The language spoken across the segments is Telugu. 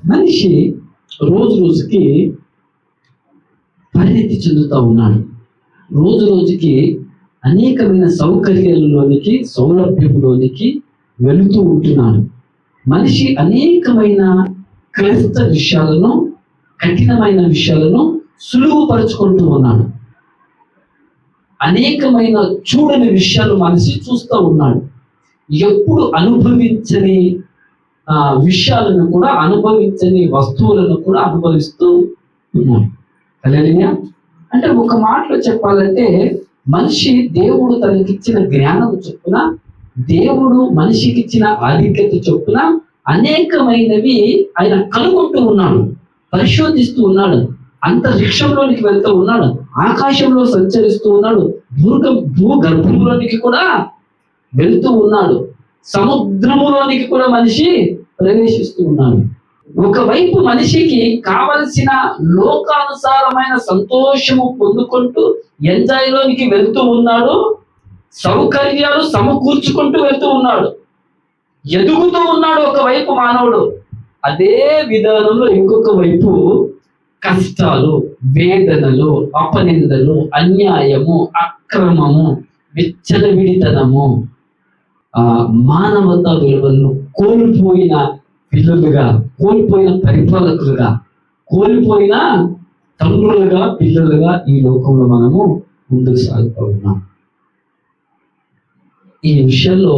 మనిషి రోజు రోజుకి పరిణతి చెందుతూ ఉన్నాడు. రోజు రోజుకి అనేకమైన సౌకర్యాలలోనికి, సౌలభ్యంలోనికి వెళుతూ ఉంటున్నాడు. మనిషి అనేకమైన క్లిష్ట విషయాలను, కఠినమైన విషయాలను సులువుపరుచుకుంటూ ఉన్నాడు. అనేకమైన చూడని విషయాలు మనిషి చూస్తూ ఉన్నాడు. ఎప్పుడు అనుభవించని విషయాలను కూడా, అనుభవించని వస్తువులను కూడా అనుభవిస్తూ ఉన్నాడు. హల్లెలూయా. అంటే ఒక మాటలో చెప్పాలంటే, మనిషి దేవుడు తనకిచ్చిన జ్ఞానం చొప్పున, దేవుడు మనిషికి ఇచ్చిన ఆధిక్యత చొప్పున అనేకమైనవి ఆయన కనుగొంటూ ఉన్నాడు, పరిశోధిస్తూ ఉన్నాడు, అంతరిక్షంలోనికి వెళ్తూ ఉన్నాడు, ఆకాశంలో సంచరిస్తూ ఉన్నాడు, భూగర్భంలోనికి కూడా వెళ్తూ ఉన్నాడు, సముద్రములోనికి కూడా మనిషి ప్రవేశిస్తూ ఉన్నాడు. ఒకవైపు మనిషికి కావలసిన లోకానుసారమైన సంతోషము పొందుకుంటూ ఎంజాయ్లోనికి వెళ్తూ ఉన్నాడు, సౌకర్యాలు సమకూర్చుకుంటూ వెళ్తూ ఉన్నాడు, ఎదుగుతూ ఉన్నాడు ఒకవైపు మానవుడు. అదే విధానంలో ఇంకొక వైపు కష్టాలు, వేదనలు, అపనిందలు, అన్యాయము, అక్రమము, విచ్చలవిడితనము, మానవతా విలువలను కోల్పోయిన పిల్లలుగా, కోల్పోయిన పరిపాలకులుగా, కోల్పోయిన తండ్రులుగా, పిల్లలుగా ఈ లోకంలో మనము ముందుకు సాగుతూ ఉన్నాం. ఈ విషయంలో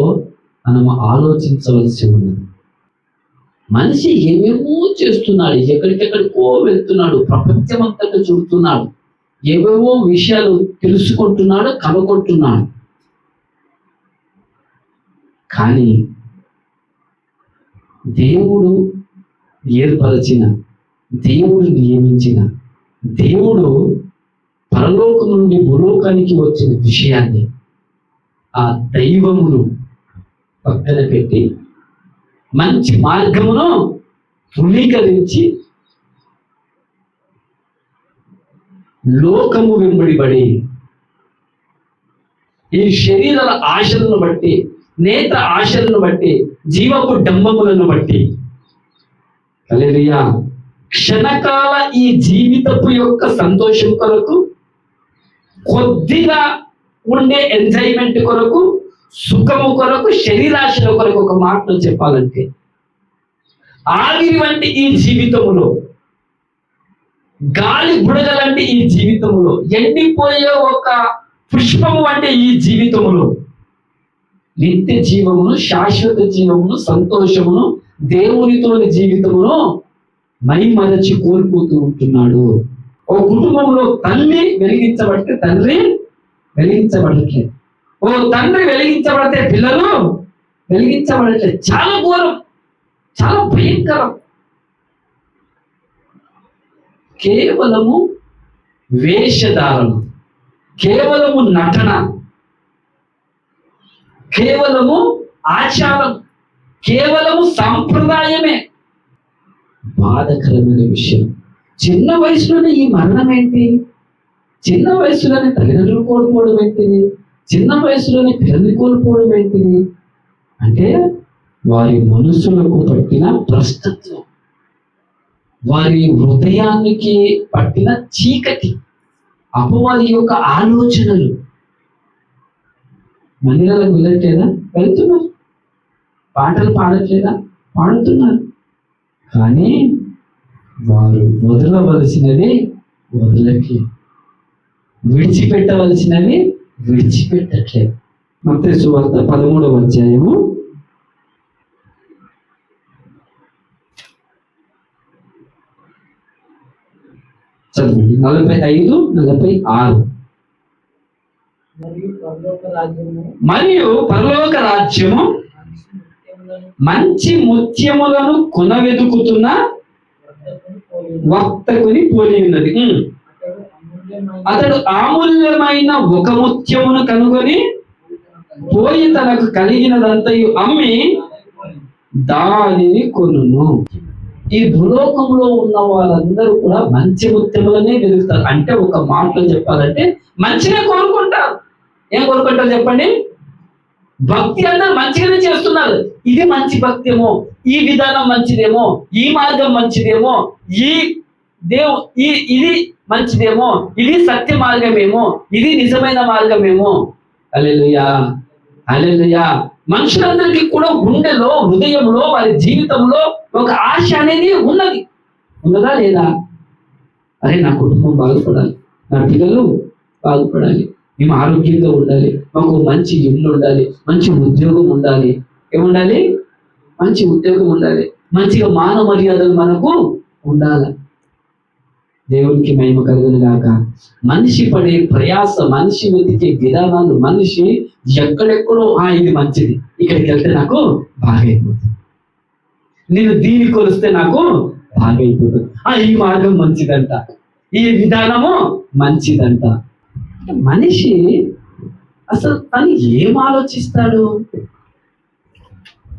మనము ఆలోచించవలసి ఉన్నది. మనిషి ఏమేమో చేస్తున్నాడు, ఎక్కడికెక్కడికో వెళ్తున్నాడు, ప్రపంచమంతటా చూస్తున్నాడు, ఏవేవో విషయాలు తెలుసుకుంటున్నాడు, కనుగొంటున్నాడు. కానీ దేవుడు ఏర్పరచిన, దేవుడు నియమించిన, దేవుడు పరలోకం నుండి భూలోకానికి వచ్చిన విషయాన్ని, ఆ దైవమును పక్కన పెట్టి మంచి మార్గమును తృణీకరించి లోకము వెంబడిబడి, ఈ శరీరాల ఆశలను బట్టి, నేత్ర ఆశలను బట్టి, జీవపు డంబములను బట్టి, హల్లెలూయా, క్షణకాల ఈ జీవితపు యొక్క సంతోషం కొరకు, కొద్దిగా ఉండే ఎంజాయ్మెంట్ కొరకు, సుఖము కొరకు, శరీరాశల కొరకు, ఒక మాటలో చెప్పాలంటే ఆవిరి వంటి ఈ జీవితములో, గాలి బుడగలంటే ఈ జీవితములో, ఎండిపోయే ఒక పుష్పము అంటే ఈ జీవితములో నిత్య జీవమును, శాశ్వత జీవమును, సంతోషమును, దేవునితోని జీవితమును మైమరచి కోల్పోతూ ఉంటున్నాడు. ఓ కుటుంబంలో తల్లి వెలిగించబడితే తండ్రి వెలిగించబడట్లేదు, ఓ తండ్రి వెలిగించబడితే పిల్లలు వెలిగించబడట్లేదు. చాలా ఘోరం, చాలా భయంకరం. కేవలము వేషధారణ, కేవలము నటన, కేవలము ఆచారం, కేవలము సంప్రదాయమే బాధకరమైన విషయం. చిన్న వయసులోనే ఈ మరణం ఏంటి? చిన్న వయసులోనే తల్లిదండ్రులు కోల్పోవడం ఏంటిది? చిన్న వయసులోనే పిల్లల్ని కోల్పోవడం ఏంటిది? అంటే వారి మనసులకు పట్టిన భ్రష్టత్వం, వారి హృదయానికి పట్టిన చీకటి, అపవాది యొక్క ఆలోచనలు. మందిరాలకు వెళ్ళట్లేదా? వెళ్తున్నారు. పాటలు పాడట్లేదా? పాడుతున్నారు. కానీ వారు వదలవలసినవి వదలట్లేదు, విడిచిపెట్టవలసినవి విడిచిపెట్టట్లేదు. మత్తయి సువార్త 13వ అధ్యాయము 45-46. మరియు పరలోక రాజ్యము మంచి ముత్యములను కొనవెదుకుతున్న వర్తకుని పోలి ఉన్నది. అతడు అమూల్యమైన ఒక ముత్యమును కనుగొని పోయి తనకు కలిగినదంతయు అమ్మి దానిని కొనును. ఈ భూలోకంలో ఉన్న వాళ్ళందరూ కూడా మంచి ముత్యములనే వెతుకుతారు. అంటే ఒక మాటలో చెప్పాలంటే మంచిగా కోరుకుంటారు. ఏం కోరుకుంటారు చెప్పండి? భక్తి అందరూ మంచిగానే చేస్తున్నారు. ఇది మంచి భక్తి ఏమో, ఈ విధానం మంచిదేమో, ఈ మార్గం మంచిదేమో, ఈ ఇది మంచిదేమో, ఇది సత్య మార్గమేమో, ఇది నిజమైన మార్గమేమో. హల్లెలూయా, హల్లెలూయా. మనుషులందరికీ కూడా గుండెలో, హృదయంలో, వారి జీవితంలో ఒక ఆశ అనేది ఉన్నదా లేదా? అరే నా కుటుంబం బాగుపడాలి, నా పిల్లలు బాగుపడాలి, మేము ఆరోగ్యంగా ఉండాలి, మాకు మంచి ఇల్లు ఉండాలి, మంచి ఉద్యోగం ఉండాలి. ఏముండాలి? మంచి ఉద్యోగం ఉండాలి, మంచిగా మానవ మర్యాదలు మనకు ఉండాలి. దేవునికి మహిమ కలుగును గాక. మనిషి పడే ప్రయాస, మనిషి వెతికే విధానాలు, మనిషి ఎక్కడెక్కడో ఇది మంచిది, ఇక్కడికి వెళ్తే నాకు బాగైపోతుంది, నేను దీన్ని కొలిస్తే నాకు బాగైపోతుంది, ఈ మార్గం మంచిదంట, ఈ విధానము మంచిదంట. మనిషి అసలు తను ఏం ఆలోచిస్తాడు?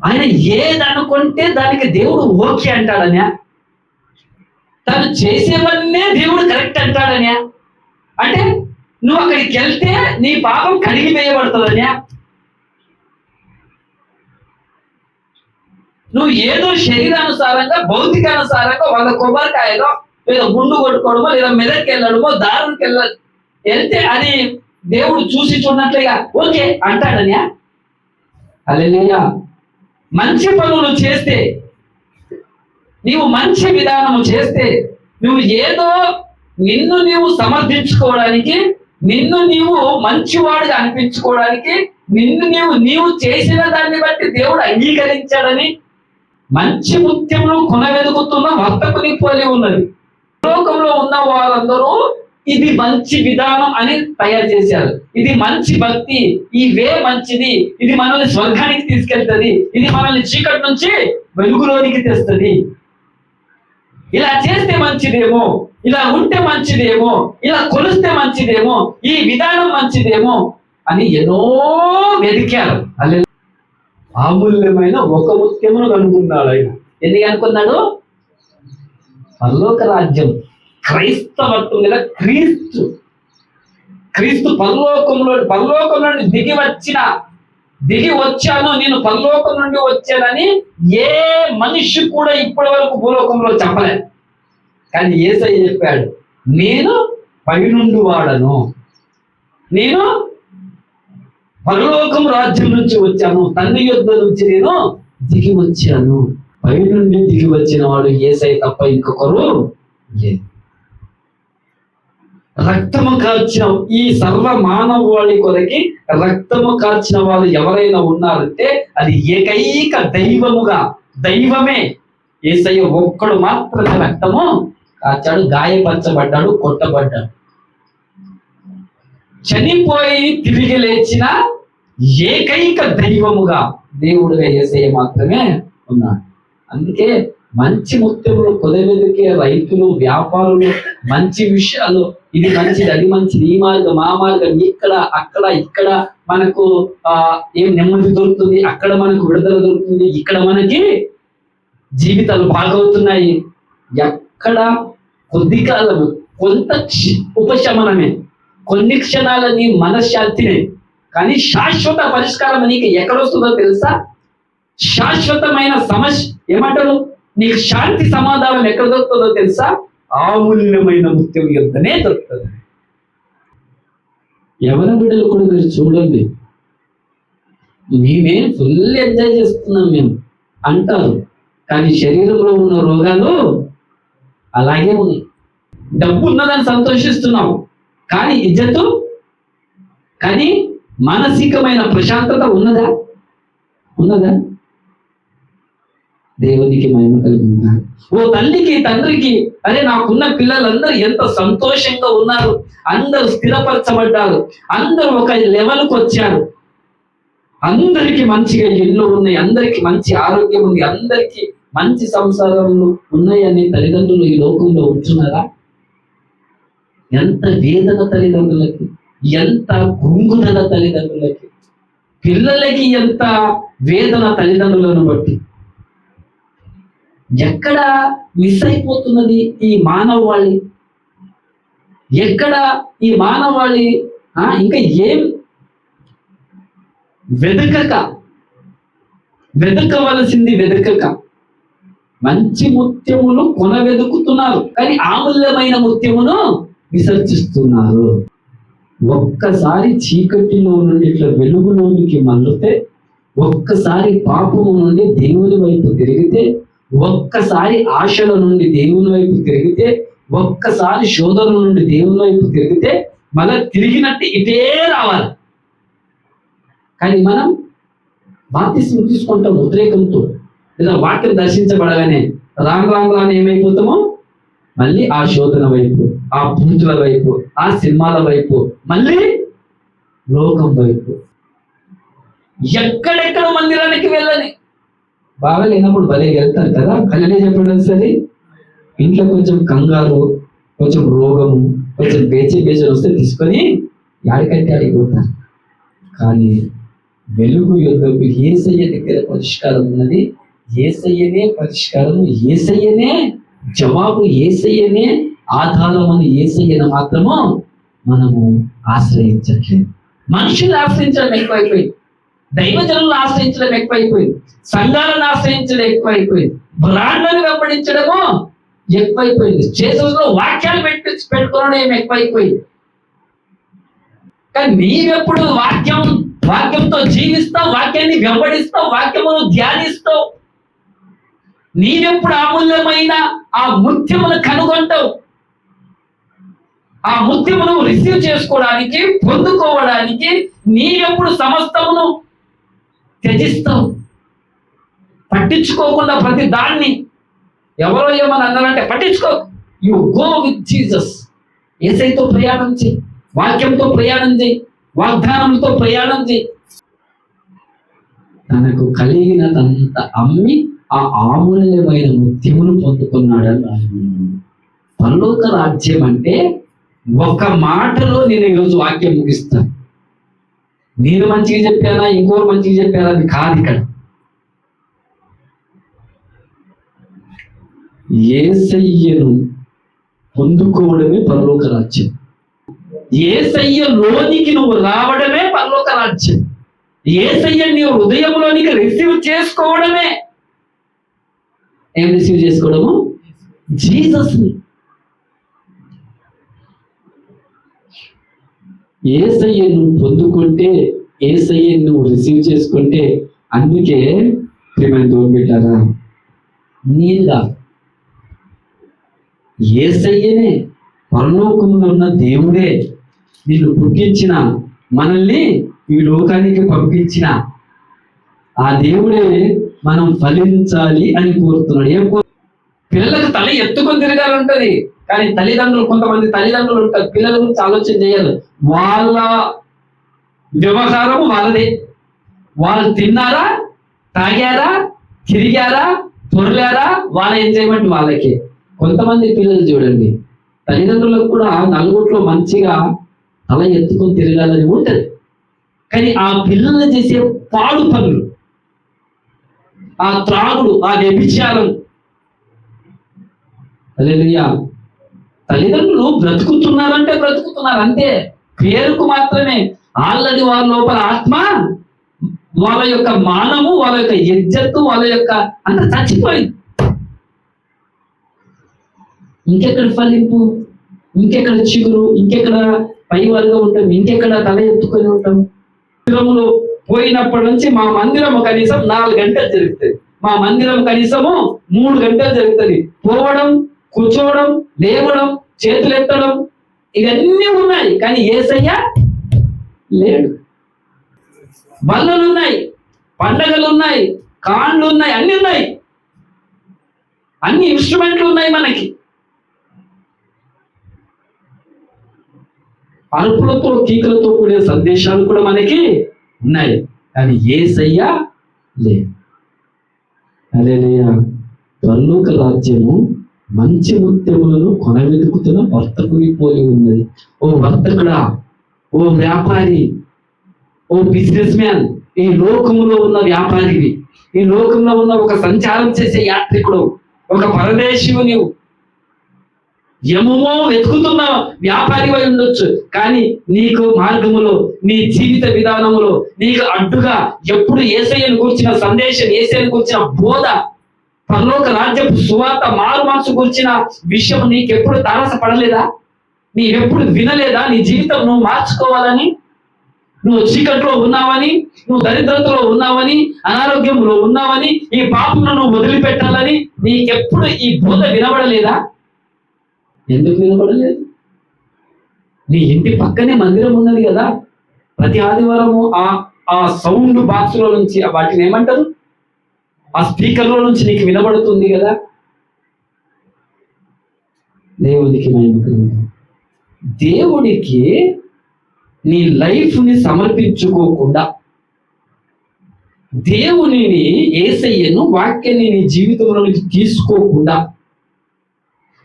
ఆయన ఏది అనుకుంటే దానికి దేవుడు ఓకే అంటాడనే, తను చేసేవన్నే దేవుడు కరెక్ట్ అంటాడనే, అంటే నువ్వు అక్కడికి వెళ్తే నీ పాపం కడిగి వేయబడుతుందనే, నువ్వు ఏదో శరీరానుసారంగా భౌతికానుసారంగా వాళ్ళ కొబ్బరికాయలో లేదా గుండు కొట్టుకోవడమో లేదా మెదక్కి వెళ్ళడమో దారునికి వెళ్తే అది దేవుడు చూసి చూడనట్లుగా ఓకే అంటాడనే. హల్లెలూయా. మంచి పనులు చేస్తే, నీవు మంచి విధానము చేస్తే, నువ్వు ఏదో నిన్ను నీవు సమర్థించుకోవడానికి, నిన్ను నీవు మంచివాడుగా అనిపించుకోవడానికి, నీవు చేసిన దాన్ని బట్టి దేవుడు అంగీకరించాడని మంచి ముత్యములు కొనవెదుగుతున్న వర్తకుని పోలి ఉన్నది. లోకంలో ఉన్న వారందరూ ఇది మంచి విధానం అని తయారు చేశారు. ఇది మంచి భక్తి, ఈ వే మంచిది, ఇది మనల్ని స్వర్గానికి తీసుకెళ్తుంది, ఇది మనల్ని చీకటి నుంచి వెలుగులోనికి తెస్తుంది, ఇలా చేస్తే మంచిదేమో, ఇలా ఉంటే మంచిదేమో, ఇలా కొలిస్తే మంచిదేమో, ఈ విధానం మంచిదేమో అని ఎన్నో వెతికారు. అలా అమూల్యమైన ఒక ముత్యమును కనుక్కున్నాడు ఆయన. ఎందుకు అనుకున్నాడు? పరలోక రాజ్యం, క్రైస్తవత్వం లేదా క్రీస్తు పరలోకం నుండి దిగి వచ్చాను, నేను పరలోకం నుండి వచ్చానని ఏ మనిషి కూడా ఇప్పటి వరకు భూలోకంలో చెప్పలేదు. కానీ యేసయ్య చెప్పాడు, నేను పైనుండి వాడను, నేను పరలోకం రాజ్యం నుంచి వచ్చాను, తండ్రి యొద్ద నుంచి నేను దిగి వచ్చాను. పైనుండి దిగి వచ్చిన వాడు యేసయ్య తప్ప ఇంకొకరు లేదు. రక్తము కార్చిన ఈ సర్వ మానవాళి కొరకి రక్తము కార్చిన వారు ఎవరైనా ఉన్నారంటే అది ఏకైక దైవమే యేసయ్య ఒక్కడు మాత్రమే రక్తము కార్చాడు, గాయపరచబడ్డాడు, కొట్టబడ్డాడు. చనిపోయి తిరిగి లేచిన ఏకైక దైవముగా దేవుడుగా యేసయ్య మాత్రమే ఉన్నాడు. అందుకే మంచి ముత్యములు కొదవెదికే రైతులు, వ్యాపారులు, మంచి విషయాలు, ఇది మంచిది, అది మంచిది, ఈ మార్గం, ఆ మార్గం, ఇక్కడ మనకు ఏం నెమ్మది దొరుకుతుంది, అక్కడ మనకు విడుదల దొరుకుతుంది, ఇక్కడ మనకి జీవితాలు బాగవుతున్నాయి. ఎక్కడ కొద్ది కాలము కొంత ఉపశమనమే, కొన్ని క్షణాలని మనశ్శాంతినే, కానీ శాశ్వత పరిష్కారం నీకు ఎక్కడొస్తుందో తెలుసా? శాశ్వతమైన సమస్య ఏమంటారు, నీకు శాంతి సమాధానం ఎక్కడ దొరుకుతుందో తెలుసా? అమూల్యమైన ముత్యం యొద్దనే దొరుకుతుంది. ఎవరి బిడ్డలు కూడా మీరు చూడండి, మేమే ఫుల్ ఎంజాయ్ చేస్తున్నాం మేము అంటారు, కానీ శరీరంలో ఉన్న రోగాలు అలాగే ఉన్నాయి. డబ్బు ఉన్నదని సంతోషిస్తున్నాం, కానీ ఇజ్జతు, కానీ మానసికమైన ప్రశాంతత ఉన్నదా? దేవునికి మహిమ కలుగుతుందా? ఓ తల్లికి తండ్రికి, అరే నాకున్న పిల్లలందరూ ఎంత సంతోషంగా ఉన్నారు, అందరూ స్థిరపరచబడ్డారు, అందరూ ఒక లెవెల్కి వచ్చారు, అందరికి మంచిగా ఇల్లు ఉన్నాయి, అందరికి మంచి ఆరోగ్యం ఉంది, అందరికి మంచి సంసారాలు ఉన్నాయని తల్లిదండ్రులు ఈ లోకంలో ఉంటున్నారా? ఎంత వేదన తల్లిదండ్రులకి, ఎంత కృంగుదల తల్లిదండ్రులకి, పిల్లలకి ఎంత వేదన తల్లిదండ్రులను బట్టి. ఎక్కడ మిస్ అయిపోతున్నది ఈ మానవాళి? ఎక్కడ ఈ మానవాళి ఇంకా వెతకవలసింది వెతకక మంచి ముత్యములు కొన వెతుకుతున్నారు, కానీ ఆమూల్యమైన ముత్యమును విసర్జిస్తున్నారు. ఒక్కసారి చీకటిలో నుండి ఇట్లా వెలుగులోనికి మళ్ళితే, ఒక్కసారి పాపము నుండి దేవుని వైపు తిరిగితే, ఒక్కసారి ఆశల నుండి దేవుని వైపు తిరిగితే, ఒక్కసారి శోధన నుండి దేవుని వైపు తిరిగితే మళ్ళీ తిరిగినట్టు ఇటే రావాలి. కానీ మనం బాప్తిస్మం తీసుకుంటాం ఉద్రేకంతో, లేదా వాక్యం దర్శించబడగానే రాను ఏమైపోతామో మళ్ళీ ఆ శోధన వైపు, ఆ పూజల వైపు, ఆ సినిమాల వైపు, మళ్ళీ లోకం వైపు. ఎక్కడెక్కడ మందిరానికి వెళ్ళని బాగా లేనప్పుడు భలే వెళ్తారు కదా, కళ్ళనే చెప్పడం సరే. ఇంట్లో కొంచెం కంగారు, కొంచెం రోగము, కొంచెం బేచలు వస్తే తీసుకొని యాడికంటే ఆడిపోతారు. కానీ వెలుగు యొద్దకు యేసయ్య దగ్గర పరిష్కారం ఉన్నది. యేసయ్యనే పరిష్కారము, యేసయ్యనే జవాబు, యేసయ్యనే ఆధారం అని యేసయ్యను మాత్రము మనము ఆశ్రయించట్లేదు. మనుషులు ఆశ్రయించడం ఎక్కువైపోయింది, దైవజనులను ఆశ్రయించడం ఎక్కువైపోయింది, సంఘాలను ఆశ్రయించడం ఎక్కువైపోయింది, బ్రాండ్లను వెంబడించడము ఎక్కువైపోయింది, చేతుల్లో వాక్యాలు పెట్టుకోవడం ఎక్కువైపోయింది. కానీ నీవెప్పుడు వాక్యంతో జీవిస్తావు, వాక్యాన్ని వెంబడిస్తావు, వాక్యమును ధ్యానిస్తావు. నీవెప్పుడు అమూల్యమైన ఆ ముత్యమును కనుగొంటావు, ఆ ముత్యమును రిసీవ్ చేసుకోవడానికి, పొందుకోవడానికి నీవెప్పుడు సమస్తమును త్యజిస్తావు. పట్టించుకోకుండా ప్రతి దాన్ని ఎవరో ఏమని అన్నారంటే పట్టించుకో. You go with Jesus. యేసయ్యతో ప్రయాణం చేయి, వాక్యంతో ప్రయాణం చేయి, వాగ్దానంతో ప్రయాణం చేయి. తనకు కలిగినదంత అమ్మి ఆ ఆమూల్యమైన ముత్యమును పొందుకున్నాడని రాయబడింది. పరలోక రాజ్యం అంటే ఒక మాటలో నేను ఈరోజు వాక్యం ముగిస్తాను. నేను మంచిగా చెప్పానా, ఇంకోరు మంచిగా చెప్పారా అని కాదు. ఇక్కడ యేసయ్యను పొందుకోవడమే పరలోక రాజ్యం. యేసయ్యలోనికి నువ్వు రావడమే పరలోక రాజ్యం. యేసయ్యని నీ హృదయంలోనికి రిసీవ్ చేసుకోవడమే. ఏం రిసీవ్ చేసుకోవడము? జీసస్ని. యేసయ్యను పొందుకుంటే, యేసయ్యను నువ్వు రిసీవ్ చేసుకుంటే, అందుకే ప్రియమైన దేవుని బిడ్డలారా, నీగా యేసయ్యనే, పరలోకములో ఉన్న దేవుడే నిన్ను పుట్టించిన, మనల్ని ఈ లోకానికి పంపించిన ఆ దేవుడే మనం ఫలించాలి అని కోరుతున్నాడు. పిల్లలకు తల ఎత్తుకొని తిరగాలంటది, కానీ తల్లిదండ్రులు, కొంతమంది తల్లిదండ్రులు ఉంటారు, పిల్లల గురించి ఆలోచన చేయాలి. వాళ్ళ వ్యవహారం వాళ్ళదే. వాళ్ళు తిన్నారా, తాగారా, తిరిగారా, పొరలారా, వాళ్ళ ఎంజాయ్మెంట్ వాళ్ళకి. కొంతమంది పిల్లలు చూడండి, తల్లిదండ్రులకు కూడా నలుగుట్లో మంచిగా తల ఎత్తుకొని తిరగాలని ఉంటది, కానీ ఆ పిల్లలు చేసే పాడు పనులు, ఆ త్రాగుడు, ఆ వ్యభిచారం. హల్లెలూయా. తల్లిదండ్రులు బ్రతుకుతున్నారంటే బ్రతుకుతున్నారు అంతే, పేరుకు మాత్రమే. ఆల్రెడీ వాళ్ళ లోపల ఆత్మ, వాళ్ళ యొక్క మానము, వాళ్ళ యొక్క ఇజ్జత్తు, వాళ్ళ యొక్క అంత చచ్చిపోయింది. ఇంకెక్కడ ఫలింపు, ఇంకెక్కడ చిగురు, ఇంకెక్కడ పై వర్గం ఉంటాం, ఇంకెక్కడ తల ఎత్తుకొని ఉంటాం. మందిరములో పోయినప్పటి నుంచి మా మందిరం కనీసం 4 గంటలు జరుగుతుంది, మా మందిరం కనీసము 3 గంటలు జరుగుతుంది. పోవడం, కూర్చోవడం, లేవడం, చేతులు ఎత్తడం, ఇవన్నీ ఉన్నాయి, కానీ యేసయ్య లేడు. బల్లలు ఉన్నాయి, పండగలు ఉన్నాయి, కాండ్లు ఉన్నాయి, అన్ని ఉన్నాయి, అన్ని ఇన్స్ట్రుమెంట్లు ఉన్నాయి మనకి. అరుపులతో, కీకులతో కూడే సందేశాలు కూడా మనకి ఉన్నాయి, కానీ యేసయ్య లేదు. హల్లెలూయా. పరలోక రాజ్యము మంచి ముత్యములను కొనవెతుకుతున్న వర్తకుని పోలి ఉన్నది. ఓ వర్తకుడా, ఓ వ్యాపారి, ఓ బిజినెస్ మ్యాన్, ఈ లోకములో ఉన్న వ్యాపారివి, ఈ లోకంలో ఉన్న ఒక సంచారం చేసే యాత్రికుడు, ఒక పరదేశివు నీవు. ఏమేమో వెతుకుతున్న వ్యాపారి అయి ఉండొచ్చు, కానీ నీకు మార్గములో, నీ జీవిత విధానములో నీకు అడ్డుగా ఎప్పుడు యేసయ్యను గురించిన సందేశం, యేసయ్యను గురించిన బోధ, పరలోక రాజ్యపు సువార్త, మారు మనసు గురించిన విషయం నీకెప్పుడు తారసపడలేదా? నీవెప్పుడు వినలేదా? నీ జీవితం నువ్వు మార్చుకోవాలని, నువ్వు చీకట్లో ఉన్నావని, నువ్వు దరిద్రతలో ఉన్నావని, అనారోగ్యంలో ఉన్నావని, ఈ పాపను నువ్వు వదిలిపెట్టాలని నీకెప్పుడు ఈ బోధ వినబడలేదా? ఎందుకు వినబడలేదు? నీ ఇంటి పక్కనే మందిరం ఉన్నది కదా, ప్రతి ఆదివారము ఆ సౌండ్ బాక్స్ లో నుంచి, వాటిని ఏమంటారు, ఆ స్పీకర్ లో నుంచి నీకు వినబడుతుంది కదా. దేవునికి మహిమ. దేవుడికి నీ లైఫ్ ని సమర్పించుకోకుండా, దేవునిని, యేసయ్యను, వాక్యాన్ని నీ జీవితంలో నుంచి తీసుకోకుండా,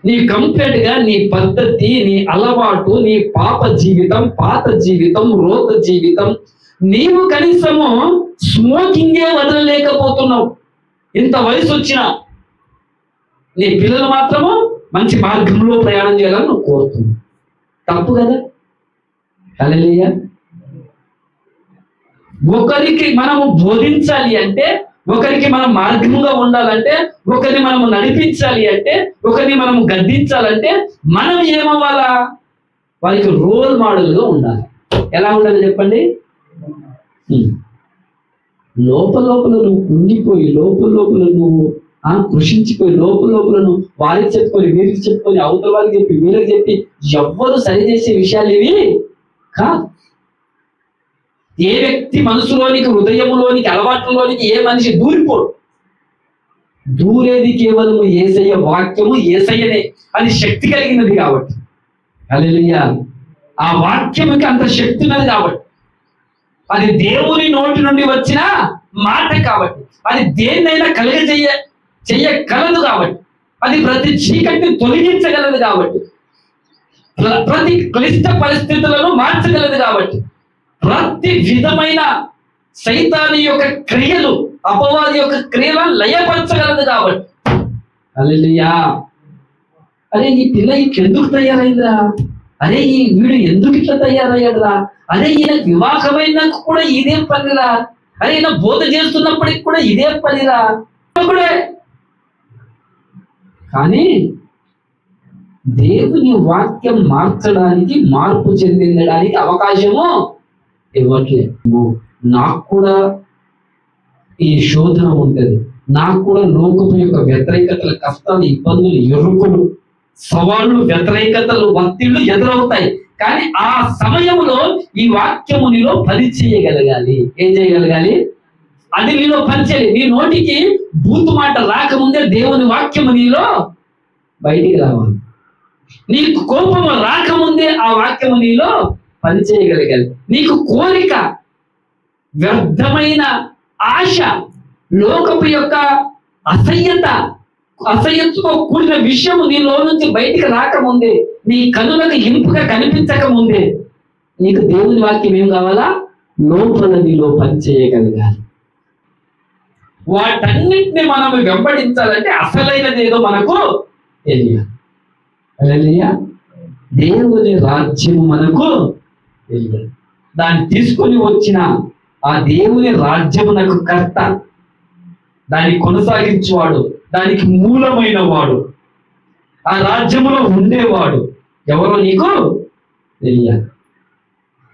నీ కంప్లీట్ గా నీ పద్ధతి, నీ అలవాటు, నీ పాప జీవితం, పాత జీవితం, రోగ జీవితం, నీవు కనీసము స్మోకింగే వదలలేకపోతున్నావు. ఇంత వయసు వచ్చినా నీ పిల్లలు మాత్రము మంచి మార్గంలో ప్రయాణం చేయాలని నువ్వు కోరుతున్నావు. తప్పు కదా? హల్లెలూయా. ఒకరికి మనము బోధించాలి అంటే, ఒకరికి మనం మార్గంగా ఉండాలంటే, ఒకరిని మనము నడిపించాలి అంటే, ఒకరిని మనము గద్దించాలంటే మనం ఏమవ్వాలా? వారికి రోల్ మోడల్గా ఉండాలి. ఎలా ఉండాలి చెప్పండి? లోపల నువ్వు కుంగిపోయి, లోపల నువ్వు కృషించిపోయి, లోపల నువ్వు వారికి చెప్పుకొని, వీరికి చెప్పుకొని, అవతల వారికి చెప్పి, వీరికి చెప్పి ఎవ్వరు సరిచేసే విషయాలు ఇవి కాదు. ఏ వ్యక్తి మనసులోనికి, హృదయంలోనికి, అలవాట్లలోనికి ఏ మనిషి దూరిపోడు. దూరేది కేవలం యేసయ్య వాక్యము, యేసయ్యనే. అది శక్తి కలిగినది కాబట్టి. హల్లెలూయా. ఆ వాక్యముకి అంత శక్తి ఉన్నది కాబట్టి, అది దేవుని నోటి నుండి వచ్చిన మాట కాబట్టి, అది దేన్నైనా చెయ్యగలదు కాబట్టి, అది ప్రతి చీకటిని తొలగించగలదు కాబట్టి, ప్రతి క్లిష్ట పరిస్థితులను మార్చగలదు కాబట్టి, ప్రతి విధమైన సైతాని యొక్క క్రియలు, అపవాది యొక్క క్రియలను లయపరచగలదు కాబట్టి. హల్లెలూయా. అరే ఈ పిల్ల ఎందుకు తయారైందిరా? అరే ఈ వీడు ఎందుకు ఇట్లా తయారయ్యాడురా? అరే ఈయన వివాహమైనాక కూడా ఇదే పనిరా? అరే ఈయన బోధ చేస్తున్నప్పటికి కూడా ఇదే పనిరా? కానీ దేవుని వాక్యం మార్చడానికి, మార్పు చెందడానికి అవకాశము ఇవ్వట్లేదు. నాకు కూడా ఈ శోధన ఉంటుంది, నాకు కూడా లోకపు యొక్క వ్యతిరేకతలు, కష్టాలు, ఇబ్బందులు, ఎరుకులు, సవాళ్ళు, వ్యతిరేకతలు, ఒత్తిళ్లు ఎదురవుతాయి. కానీ ఆ సమయంలో ఈ వాక్యము నీలో పని చేయగలగాలి. ఏం చేయగలగాలి? అది నీలో పనిచేయాలి. నీ నోటికి బూతు మాట రాకముందే దేవుని వాక్యము నీలో బయటికి రావాలి. నీకు కోపము రాకముందే ఆ వాక్యము నీలో పని చేయగలగాలి. నీకు కోరిక, వ్యర్థమైన ఆశ, లోకపు యొక్క అసహ్యతతో కూడిన విషయము నీలో నుంచి బయటికి రాకముందే, నీ కనులకు ఇంపుగా కనిపించక ముందే నీకు దేవుని వాక్యం ఏం కావాలా? లోపల నీలో పని చేయగలగాలి. వాటన్నిటిని మనం వెంబడించాలంటే అసలైనది ఏదో మనకు తెలియాలి. హల్లెలూయా. దేవుని రాజ్యము మనకు తెలియాలి. దాన్ని తీసుకొని వచ్చిన ఆ దేవుని రాజ్యమునకు కర్త, దాన్ని కొనసాగించేవాడు, దానికి మూలమైన వాడు, ఆ రాజ్యములో ఉండేవాడు ఎవరో నీకు తెలియాలి.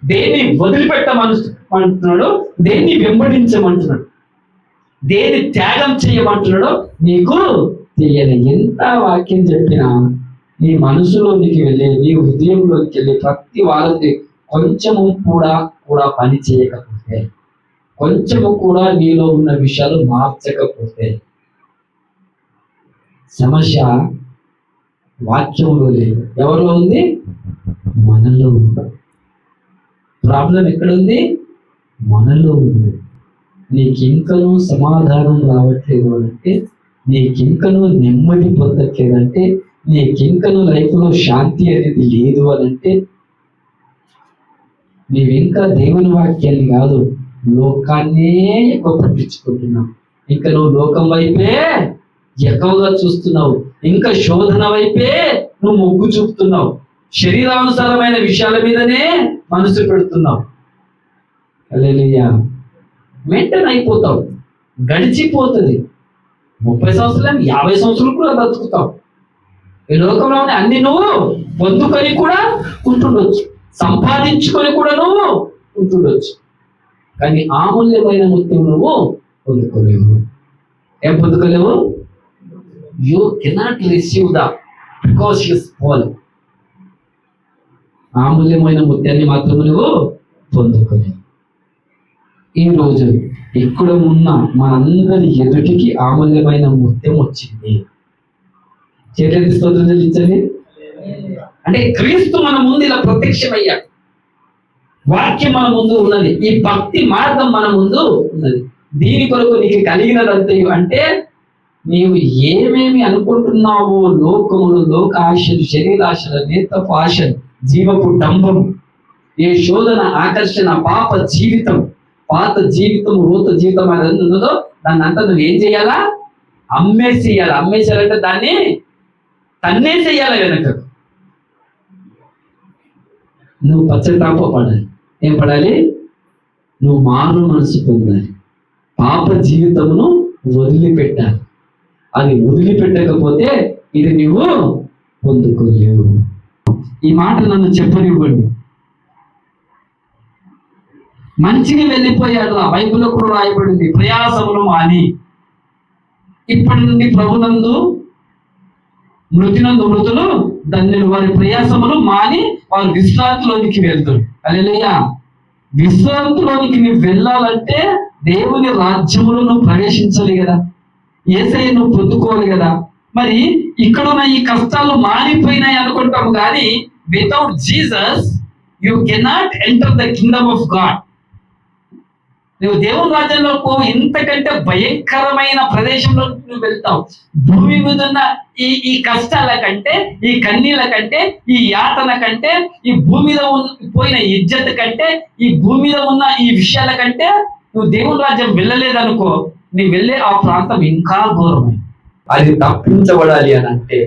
దేన్ని వదిలిపెట్టమంటున్నాడో, దేన్ని వెంబడించమంటున్నాడు, దేన్ని త్యాగం చేయమంటున్నాడో నీకు తెలియాలి. ఎంత వాక్యం చెప్పినా నీ మనసులోనికి వెళ్ళి, నీ హృదయంలోకి వెళ్ళి ప్రతి వారికి కొంచెము కూడా పని చేయకపోతే, కొంచెము కూడా నీలో ఉన్న విషయాలు మార్చకపోతే, సమస్య వాక్యంలో లేదు. ఎవరిలో ఉంది? మనలో ఉంది. ప్రాబ్లం ఎక్కడుంది? మనలో ఉంది. నీకింకనూ సమాధానం రావట్లేదు అంటే, నీకింకనూ నెమ్మది పొందట్లేదంటే, నీకింకనూ లైఫ్లో శాంతి అనేది లేదు అనంటే, నీవింకా దేవుని వాక్యాన్ని కాదు, లోకాన్నే ఎక్కువ పట్టించుకుంటున్నావు. ఇంకా నువ్వు లోకం వైపే ఎక్కువగా చూస్తున్నావు, ఇంకా శోధన వైపే నువ్వు మొగ్గు చూపుతున్నావు, శరీరానుసారమైన విషయాల మీదనే మనసు పెడుతున్నావు. హల్లెలూయా. మెంటన్ అయిపోతావు, గడిచిపోతుంది. 30 సంవత్సరాలు 50 సంవత్సరాలు కూడా బతుకుతావు. ఈ లోకంలోనే అన్ని నువ్వు పొందుకొని కూడా ఉంటుండొచ్చు, సంపాదించుకొని కూడా నువ్వు ఉంటుండొచ్చు, కానీ అమూల్యమైన ముత్యం నువ్వు పొందుకోలేవు. ఏం పొందుకోలేవు? You cannot receive the because you small. అమూల్యమైన ముత్యాన్ని మాత్రం నువ్వు పొందుకోలేవు. ఈరోజు ఇక్కడ ఉన్న మనందరి ఎదుటికి అమూల్యమైన ముత్యం వచ్చింది. చేతులెత్తి స్తోత్రం చెల్లించండి. అంటే క్రీస్తు మన ముందు ఇలా ప్రత్యక్షమయ్యాడు, వాక్యం మన ముందు ఉన్నది, ఈ భక్తి మార్గం మన ముందు ఉన్నది. దీని కొరకు నీకు కలిగినదంతయు అంటే నీవు ఏమేమి అనుకుంటున్నావో, లోకములు, లోక ఆశలు, శరీరాశల, నేత్రపు ఆశలు, జీవపు డంబం, ఏ శోధన, ఆకర్షణ, పాప జీవితం, పాత జీవితం, రోత జీవితం అనేది ఉన్నదో దాన్ని అంతా నువ్వు ఏం చేయాలా? అమ్మేసేయాలి. అమ్మేసేయాలంటే దాన్ని తన్నేసేయాలి వెనక. నువ్వు పశ్చాత్తాపడాలి. ఏం పడాలి? నువ్వు మారు మనసు పొందాలి. పాప జీవితమును వదిలిపెట్టాలి. అది వదిలిపెట్టకపోతే ఇది నువ్వు పొందుకోలేవు. ఈ మాట నన్ను చెప్పనివ్వండి. మంచిగా వెళ్ళిపోయాడు. ఆ బైబిల్లో కూడా రాయబడింది, ప్రయాసములు మాని ఇప్పటి నుండి ప్రభునందు మృతినందు మృతులు ధన్యులు, వారి ప్రయాసములు మాని వారు విశ్రాంతిలోనికి వెళ్తారు. హల్లెలూయా. విశ్రాంతిలోనికి నువ్వు వెళ్ళాలంటే దేవుని రాజ్యములో నువ్వు ప్రవేశించాలి కదా, యేసయ్య నువ్వు పొందుకోవాలి కదా. మరి ఇక్కడున్న ఈ కష్టాలు మారిపోయినాయి అనుకుంటాము, కానీ without Jesus you cannot enter the Kingdom of God. నువ్వు దేవుని రాజ్యంలో ఇంతకంటే భయంకరమైన ప్రదేశంలో నువ్వు వెళ్తావు. భూమి మీద ఉన్న ఈ కష్టాల కంటే, ఈ కన్నీళ్ళ కంటే, ఈ యాతన కంటే, ఈ భూమి మీద పోయిన ఇజ్జత్ కంటే, ఈ భూమి మీద ఉన్న ఈ విషయాల కంటే నువ్వు దేవుని రాజ్యం వెళ్ళలేదనుకో, నువ్వు వెళ్ళే ఆ ప్రాంతం ఇంకా ఘోరమే. అది తప్పించబడాలి అని అంటే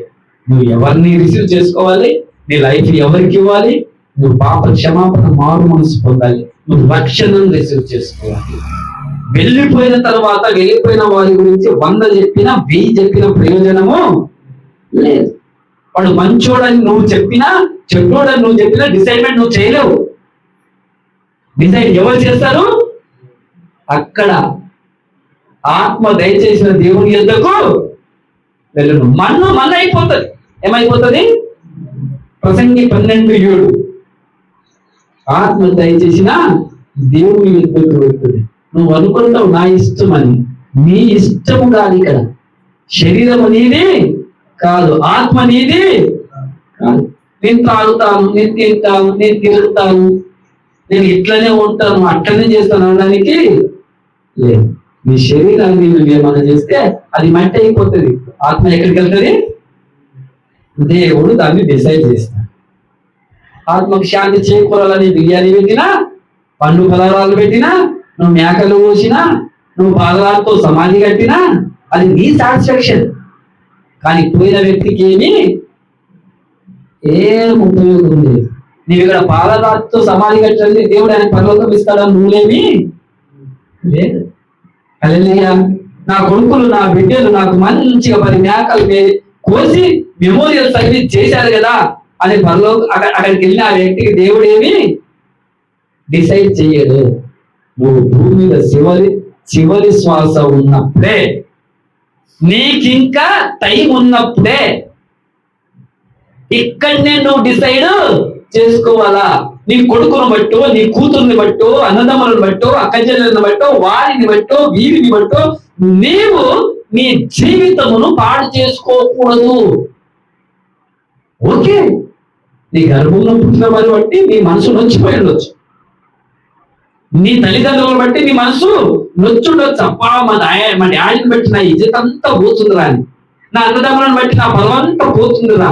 నువ్వు ఎవరిని రిసీవ్ చేసుకోవాలి? నీ లైఫ్ ఎవరికి ఇవ్వాలి? నువ్వు పాప క్షమాపణ, మారు మనసు పొందాలి. నువ్వు రక్షణను రిసీవ్ చేసుకోవాలి. వెళ్ళిపోయిన తర్వాత వెళ్ళిపోయిన వారి గురించి 100 చెప్పినా 1000 చెప్పిన ప్రయోజనము లేదు. వాడు మంచోడని నువ్వు చెప్పినా, చెడ్డోడని నువ్వు చెప్పినా డిసైడ్మెంట్ నువ్వు చేయలేవు. డిసైడ్ ఎవరు చేస్తారు? అక్కడ ఆత్మ దయచేసిన దేవుని యొద్దకు వెళ్ళను. మన్న అయిపోతుంది. ఏమైపోతుంది? ప్రసంగి 12:7 ఆత్మ దయచేసిన దేవుని యొద్దకు వెళ్తుంది. నువ్వు అనుకుంటావు నా ఇష్టం అని. నీ ఇష్టము కాదు. ఇక్కడ శరీరము నీది కాదు, ఆత్మ నీది కాదు. నేను తాగుతాను, నేను తింటాను, నేను తిరుగుతాను, నేను ఇట్లనే ఉంటాను, అట్లనే చేస్తాను అనడానికి లేదు. నీ శరీరాన్ని నువ్వు ఏమైనా చేస్తే అది మట్టి అయిపోతుంది. ఆత్మ ఎక్కడికి వెళ్తుంది? దేవుడు దాన్ని డిసైడ్ చేస్తాడు. ఆత్మకు శాంతి చేకూరాలని బిర్యానీ పెట్టినా, పండు పదార్థాలు పెట్టినా, నువ్వు మేకలు కోసినా, నువ్వు పాదరాలతో సమాధి కట్టినా అది నీ సాటిస్ఫాక్షన్. కానీ పోయిన వ్యక్తికి ఏం ఉపయోగం లేదు. నీవు ఇక్కడ పాదరాలతో సమాధి కట్టండి, దేవుడు ఆయన పరలోకం ఇస్తాడని నువ్వులేమి లేదు. హల్లెలూయా. నా కొడుకులు, నా బిడ్డలు నాకు మంచిగా 10 మేకలు కోసి మెమోరియల్ సర్వీస్ చేశారు కదా అని అక్కడికి వెళ్ళిన ఆ వ్యక్తికి దేవుడు ఏమి డిసైడ్ చెయ్యడు. నువ్వు భూమి మీద చివరి శ్వాస ఉన్నప్పుడే, నీకింకా టైం ఉన్నప్పుడే ఇక్కడనే నువ్వు డిసైడ్ చేసుకోవాలా. నీ కొడుకును బట్టో, నీ కూతుర్ని బట్టో, అన్నదమ్ములను బట్టో, అక్కచెల్లెలను బట్టో, వారిని బట్టో, వీరిని బట్టో నీవు నీ జీవితమును పాడు చేసుకోకూడదు. ఓకే, నీ గర్భంలో పుట్టిన వారిని బట్టి నీ మనసు నొచ్చిపోయి ఉండొచ్చు, నీ తల్లిదండ్రులను బట్టి నీ మనసు నొచ్చుండొచ్చు. అప్పా మా డాడీని బట్టి నా ఇజ్జత్ అంతా పోతుందిరా అని, నా అన్నదమ్ములను బట్టి నా బలం అంతా పోతుందిరా,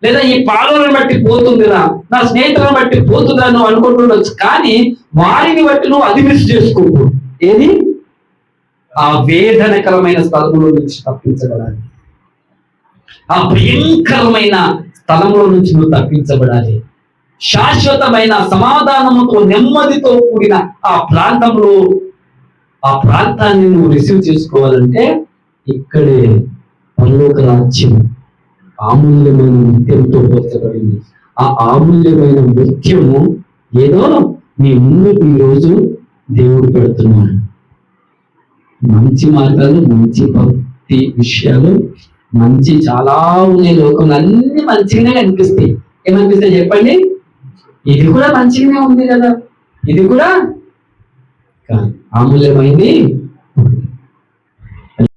లేదా ఈ పాలనను బట్టి పోతుందిరా, నా స్నేహితులను బట్టి పోతుందిరా నువ్వు అనుకుంటుండొచ్చు. కానీ వారిని బట్టి నువ్వు అది మిస్ చేసుకోకూడదు. ఏది? ఆ వేదనకరమైన స్థలంలో నుంచి తప్పించగలాలి, ఆ భయంకరమైన స్థలంలో నుంచి నువ్వు తప్పించబడాలి. శాశ్వతమైన సమాధానముతో నెమ్మదితో కూడిన ఆ ప్రాంతాన్ని నువ్వు రిసీవ్ చేసుకోవాలంటే ఇక్కడే పరలోక రాజ్యం అమూల్యమైన ముత్యంతో పోల్చబడింది. ఆ అమూల్యమైన ముత్యము ఏదో నీ ముందు ఈరోజు దేవుడు పెడుతున్నాడు. మంచి మార్గాలు, మంచి భక్తి విషయాలు, మంచి చాలా ఉన్నాయి లోకంలో, అన్ని మంచిగానే కనిపిస్తాయి. ఏమనిపిస్తాయి చెప్పండి? ఇది కూడా మంచిగానే ఉంది కదా, ఇది కూడా అమూల్యమైంది